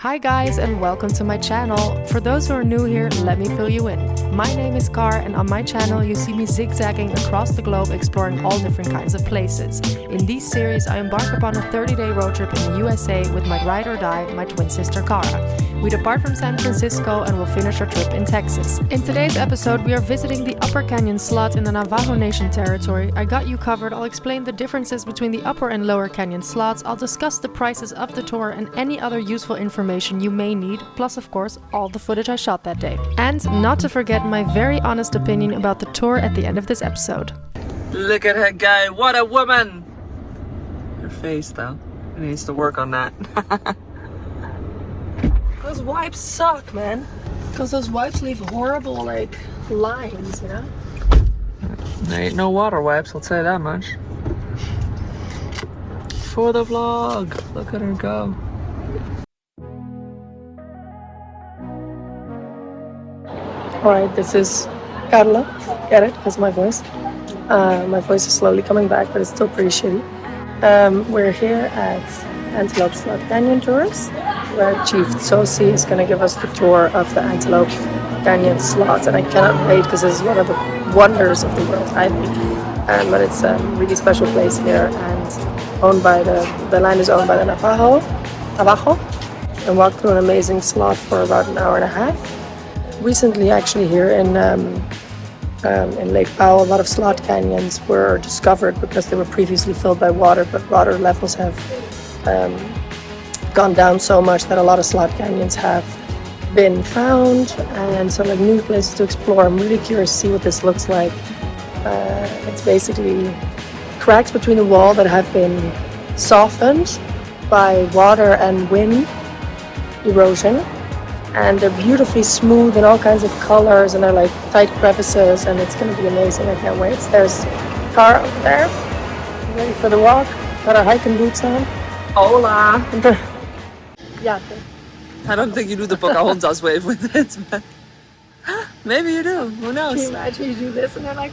Hi guys and welcome to my channel. For those who are new here, let me fill you in. My name is Car and on my channel you see me zigzagging across the globe exploring all different kinds of places. In these series I embark upon a 30-day road trip in the USA with my ride or die, my twin sister Cara. We depart from San Francisco and will finish our trip in Texas. In today's episode we are visiting the Upper Canyon slot in the Navajo Nation territory. I got you covered. I'll explain the differences between the Upper and Lower Canyon slots. I'll discuss the prices of the tour and any other useful information you may need, plus of course all the footage I shot that day. And not to forget my very honest opinion about the tour at the end of this episode. Look at that guy, what a woman! Her face though, it needs to work on that. Those wipes suck, man. Because those wipes leave horrible, like, lines, you know? There ain't no water wipes, I'll tell you that much. For the vlog, look at her go. Alright, this is Carla. Get it? That's my voice. My voice is slowly coming back, but it's still pretty shitty. We're here at Antelope Canyon Tours, where Chief Tsosi is going to give us the tour of the Antelope Canyon slot, and I cannot wait because this is one of the wonders of the world, I think. But it's a really special place here, and owned by the land is owned by the Navajo, and walked through an amazing slot for about an hour and a half. Recently, actually, here in Lake Powell, a lot of slot canyons were discovered because they were previously filled by water, but water levels have gone down so much that a lot of slot canyons have been found, and so like new places to explore. I'm really curious to see what this looks like. It's basically cracks between the wall that have been softened by water and wind erosion, and they're beautifully smooth in all kinds of colors, and they're like tight crevices, and it's going to be amazing. I can't wait. There's a car over there, ready for the walk, got our hiking boots on. Hola! Yeah. I don't think you do the Pocahontas wave with it, but maybe you do, who knows? Can you imagine you do this and they're like,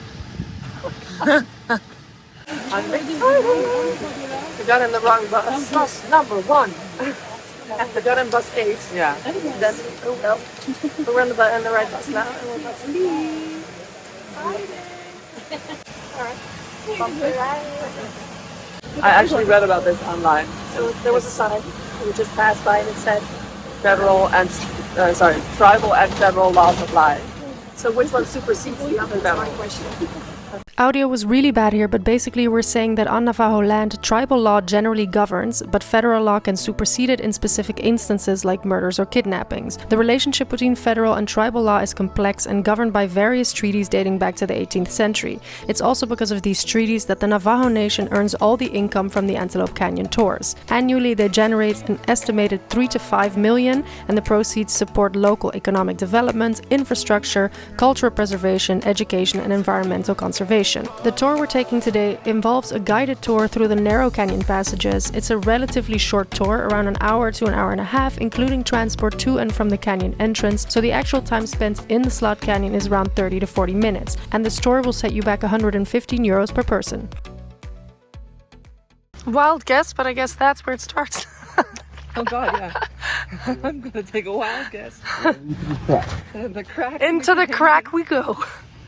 I'm we got in the wrong bus. bus number 1. We got in bus 8. Yeah. Then, oh well, we're in the right bus now, and we're about to leave. Alright. Bump the ride. I actually read about this online. So there was a sign. We just passed by and it said Tribal and federal laws apply. So which one supersedes the other? That's my question. Audio was really bad here, but basically we're saying that on Navajo land, tribal law generally governs, but federal law can supersede it in specific instances like murders or kidnappings. The relationship between federal and tribal law is complex and governed by various treaties dating back to the 18th century. It's also because of these treaties that the Navajo Nation earns all the income from the Antelope Canyon tours. Annually, they generate an estimated 3 to 5 million, and the proceeds support local economic development, infrastructure, cultural preservation, education, and environmental conservation. The tour we're taking today involves a guided tour through the narrow canyon passages. It's a relatively short tour, around an hour to an hour and a half, including transport to and from the canyon entrance, so the actual time spent in the slot canyon is around 30 to 40 minutes, and this tour will set you back €115 per person. Wild guess, but I guess that's where it starts. Oh god, yeah. I'm gonna take a wild guess. The crack. Into the crack we go.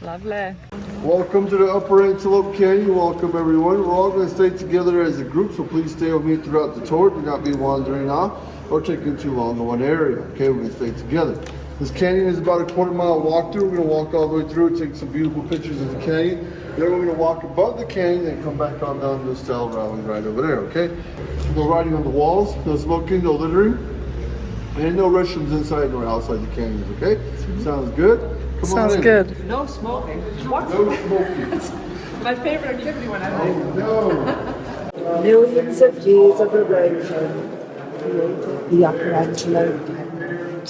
Lovely. Welcome to the Upper Antelope Canyon. Welcome everyone. We're all going to stay together as a group, so please stay with me throughout the tour. Do not be wandering off or taking too long in one area. Okay, we're going to stay together. This canyon is about a quarter-mile walk through. We're going to walk all the way through, take some beautiful pictures of the canyon. Then we're going to walk above the canyon and come back on down to the style rally right over there, okay? No riding on the walls, no smoking, no littering, and no restrooms inside nor outside the canyons, okay? Sounds good? Come Sounds on in. good. No smoking. What? No smoking. My favorite activity when I'm home. No. Millions of years of erosion created the Upper Antelope Canyon.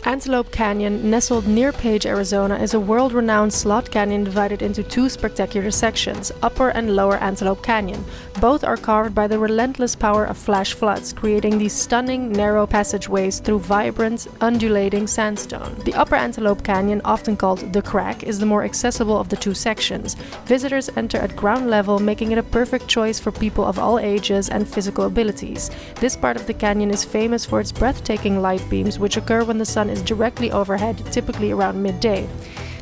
Antelope Canyon, nestled near Page, Arizona, is a world-renowned slot canyon divided into two spectacular sections, Upper and Lower Antelope Canyon. Both are carved by the relentless power of flash floods, creating these stunning, narrow passageways through vibrant, undulating sandstone. The Upper Antelope Canyon, often called the Crack, is the more accessible of the two sections. Visitors enter at ground level, making it a perfect choice for people of all ages and physical abilities. This part of the canyon is famous for its breathtaking light beams, which occur when the sun is directly overhead, typically around midday.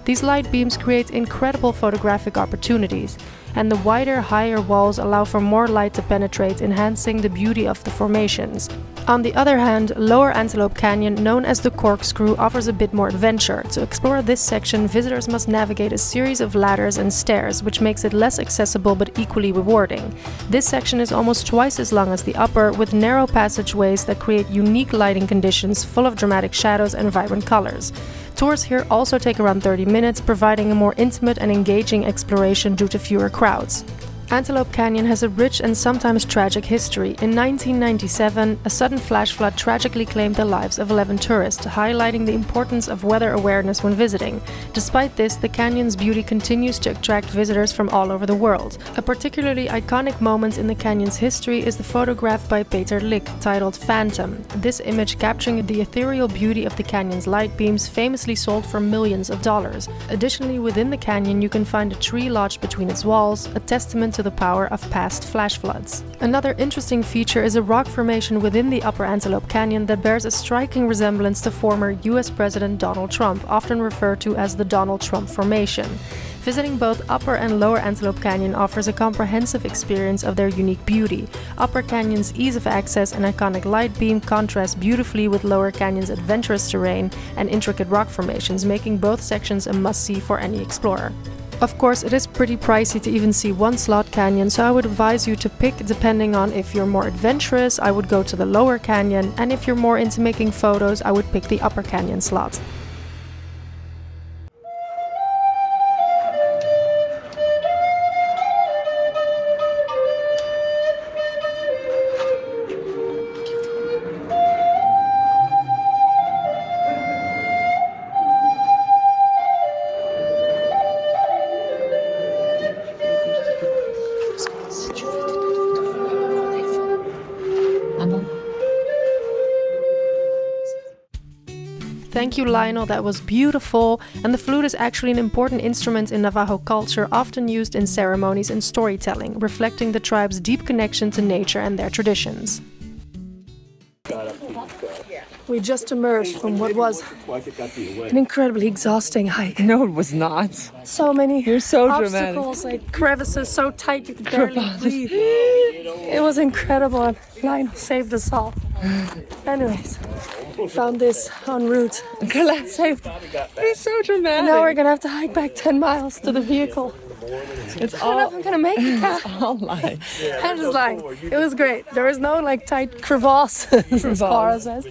These light beams create incredible photographic opportunities, and the wider, higher walls allow for more light to penetrate, enhancing the beauty of the formations. On the other hand, Lower Antelope Canyon, known as the Corkscrew, offers a bit more adventure. To explore this section, visitors must navigate a series of ladders and stairs, which makes it less accessible but equally rewarding. This section is almost twice as long as the upper, with narrow passageways that create unique lighting conditions full of dramatic shadows and vibrant colors. Tours here also take around 30 minutes, providing a more intimate and engaging exploration due to fewer crowds. Antelope Canyon has a rich and sometimes tragic history. In 1997, a sudden flash flood tragically claimed the lives of 11 tourists, highlighting the importance of weather awareness when visiting. Despite this, the canyon's beauty continues to attract visitors from all over the world. A particularly iconic moment in the canyon's history is the photograph by Peter Lick, titled Phantom. This image, capturing the ethereal beauty of the canyon's light beams, famously sold for millions of dollars. Additionally, within the canyon you can find a tree lodged between its walls, a testament to the power of past flash floods. Another interesting feature is a rock formation within the Upper Antelope Canyon that bears a striking resemblance to former US President Donald Trump, often referred to as the Donald Trump Formation. Visiting both Upper and Lower Antelope Canyon offers a comprehensive experience of their unique beauty. Upper Canyon's ease of access and iconic light beam contrast beautifully with Lower Canyon's adventurous terrain and intricate rock formations, making both sections a must-see for any explorer. Of course, it is pretty pricey to even see one slot canyon, so I would advise you to pick depending on if you're more adventurous. I would go to the Lower Canyon, and if you're more into making photos, I would pick the Upper Canyon slot. Thank you, Lionel, that was beautiful. And the flute is actually an important instrument in Navajo culture, often used in ceremonies and storytelling, reflecting the tribe's deep connection to nature and their traditions. We just emerged from what was an incredibly exhausting hike. No, it was not. So many You're so obstacles, dramatic. like crevices so tight you could barely breathe. It was incredible, and Lionel saved us all. Anyways, found this en route. Colette saved. He's so dramatic. And now we're gonna have to hike back 10 miles to the vehicle. It's I don't know if I'm gonna make it. all lying. I'm just lying. It was great. There was no like tight crevasses as far as us.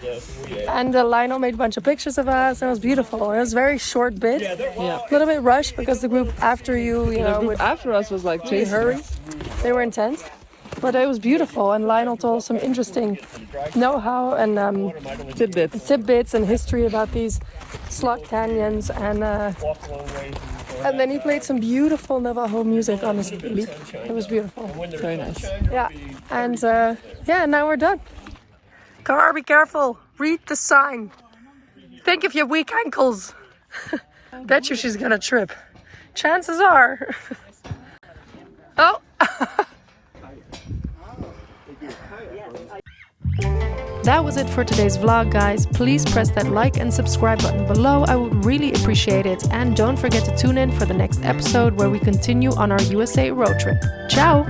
And Lionel made a bunch of pictures of us. It was beautiful. It was a very short bit. Yeah. A little bit rushed because the group after you The know, group would after us was like chasing hurry. us. They were intense. But it was beautiful, and Lionel told us some interesting know-how and tidbits and history about these slot canyons, and then he played some beautiful Navajo music on his leap. It was beautiful. Very nice. Yeah, and now we're done. Car, be careful. Read the sign. Think of your weak ankles. Bet you she's gonna trip. Chances are. Oh. That was it for today's vlog, guys. Please press that like and subscribe button below. I would really appreciate it. And don't forget to tune in for the next episode where we continue on our USA road trip. Ciao!